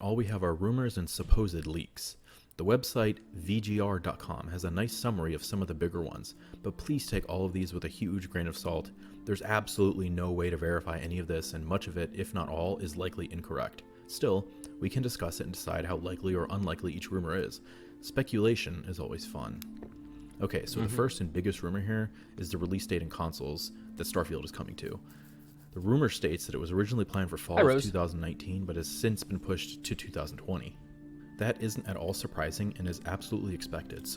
All we have are rumors and supposed leaks. The website VGR.com has a nice summary of some of the bigger ones, but please take all of these with a huge grain of salt. There's absolutely no way to verify any of this, and much of it, if not all, is likely incorrect. Still, we can discuss it and decide how likely or unlikely each rumor is. Speculation is always fun. Okay, so the first and biggest rumor here is the release date and consoles that Starfield is coming to. The rumor states that it was originally planned for fall of 2019, but has since been pushed to 2020. That isn't at all surprising and is absolutely expected.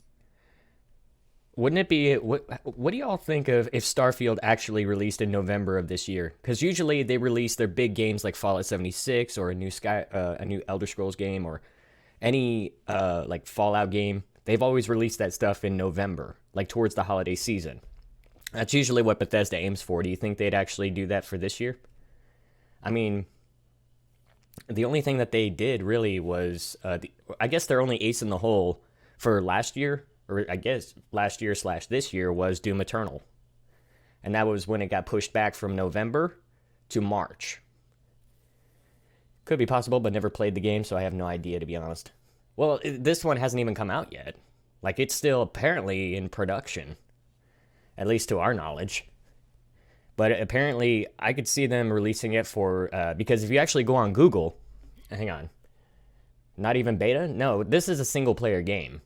Wouldn't it be, what do y'all think of if Starfield actually released in November of this year? Because usually they release their big games like Fallout 76 or a new Elder Scrolls game or any like Fallout game. They've always released that stuff in November, like towards the holiday season. That's usually what Bethesda aims for. Do you think they'd actually do that for this year? I mean, the only thing that they did really was, I guess their only ace in the hole for last year, or I guess last year / this year, was Doom Eternal. And that was when it got pushed back from November to March. Could be possible, but never played the game, so I have no idea, to be honest. Well, this one hasn't even come out yet. Like, it's still apparently in production. At least to our knowledge. But apparently, I could see them releasing it for, because if you actually go on Google, hang on, not even beta? No, this is a single player game.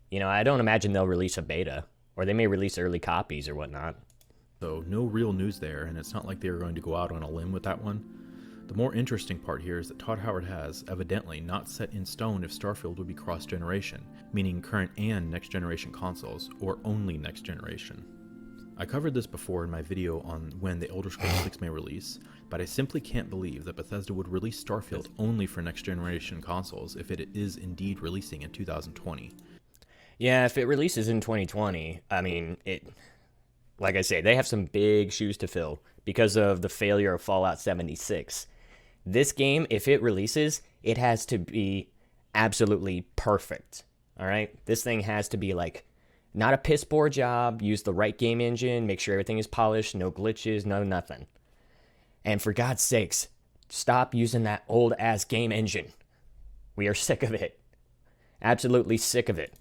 You know, I don't imagine they'll release a beta, or they may release early copies or whatnot. So no real news there, and it's not like they were going to go out on a limb with that one. The more interesting part here is that Todd Howard has, evidently, not set in stone if Starfield would be cross-generation, meaning current and next-generation consoles, or only next-generation. I covered this before in my video on when the Elder Scrolls 6 may release, but I simply can't believe that Bethesda would release Starfield only for next-generation consoles if it is indeed releasing in 2020. Yeah, if it releases in 2020, I mean, like I say, they have some big shoes to fill because of the failure of Fallout 76. This game, if it releases, it has to be absolutely perfect, all right? This thing has to be like, not a piss poor job, use the right game engine, make sure everything is polished, no glitches, no nothing. And for God's sakes, stop using that old ass game engine. We are sick of it. Absolutely sick of it.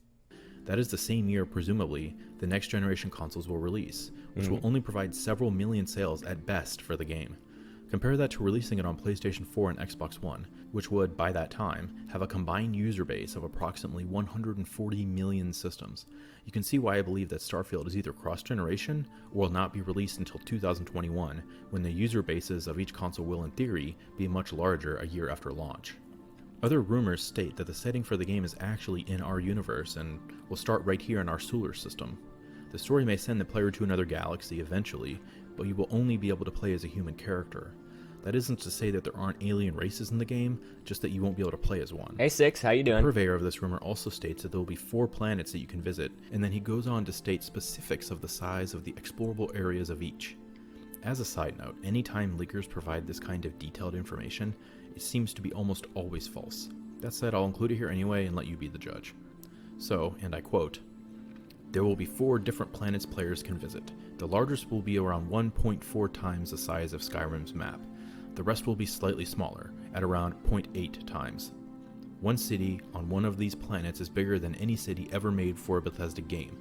That is the same year, presumably, the next generation consoles will release, which will only provide several million sales at best for the game. Compare that to releasing it on PlayStation 4 and Xbox One, which would, by that time, have a combined user base of approximately 140 million systems. You can see why I believe that Starfield is either cross-generation or will not be released until 2021, when the user bases of each console will, in theory, be much larger a year after launch. Other rumors state that the setting for the game is actually in our universe and will start right here in our solar system. The story may send the player to another galaxy eventually, but you will only be able to play as a human character. That isn't to say that there aren't alien races in the game, just that you won't be able to play as one. Hey Six, how you doing? The purveyor of this rumor also states that there will be 4 planets that you can visit, and then he goes on to state specifics of the size of the explorable areas of each. As a side note, anytime leakers provide this kind of detailed information, it seems to be almost always false. That said, I'll include it here anyway and let you be the judge. So, and I quote, "There will be 4 different planets players can visit. The largest will be around 1.4 times the size of Skyrim's map. The rest will be slightly smaller, at around 0.8 times. One city on one of these planets is bigger than any city ever made for a Bethesda game,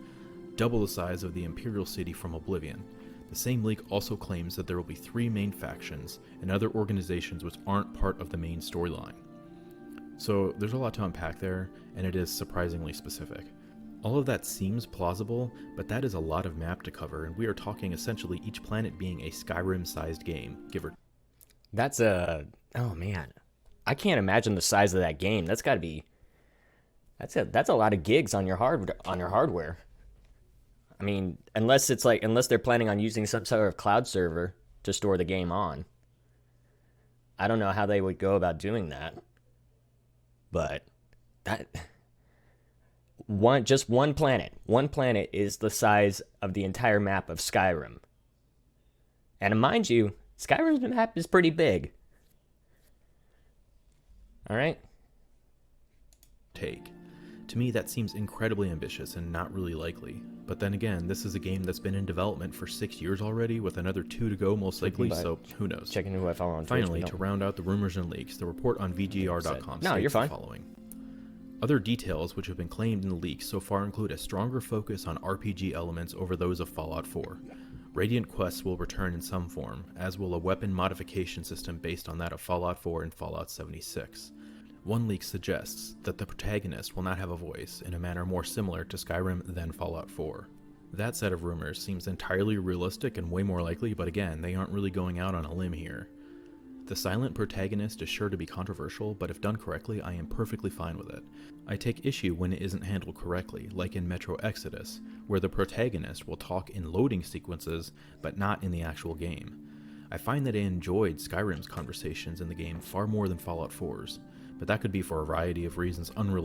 double the size of the Imperial City from Oblivion. The same leak also claims that there will be 3 main factions and other organizations which aren't part of the main storyline." So there's a lot to unpack there, and it is surprisingly specific. All of that seems plausible, but that is a lot of map to cover, and we are talking essentially each planet being a Skyrim-sized game, give or take. That's oh man, I can't imagine the size of that game. That's got to be, that's a lot of gigs on your hardware. I mean, unless they're planning on using some sort of cloud server to store the game on. I don't know how they would go about doing that. But that one planet is the size of the entire map of Skyrim. And mind you, Skyrim's map is pretty big. All right? To me, that seems incredibly ambitious and not really likely. But then again, this is a game that's been in development for 6 years already, with another 2 to go most likely, so who knows. Checking who I follow on Twitch. Finally, to round out the rumors and leaks, the report on VGR.com No, states you're fine. the following. Other details which have been claimed in the leaks so far include a stronger focus on RPG elements over those of Fallout 4. Radiant quests will return in some form, as will a weapon modification system based on that of Fallout 4 and Fallout 76. One leak suggests that the protagonist will not have a voice in a manner more similar to Skyrim than Fallout 4. That set of rumors seems entirely realistic and way more likely, but again, they aren't really going out on a limb here. The silent protagonist is sure to be controversial, but if done correctly, I am perfectly fine with it. I take issue when it isn't handled correctly, like in Metro Exodus, where the protagonist will talk in loading sequences, but not in the actual game. I find that I enjoyed Skyrim's conversations in the game far more than Fallout 4's, but that could be for a variety of reasons unrelated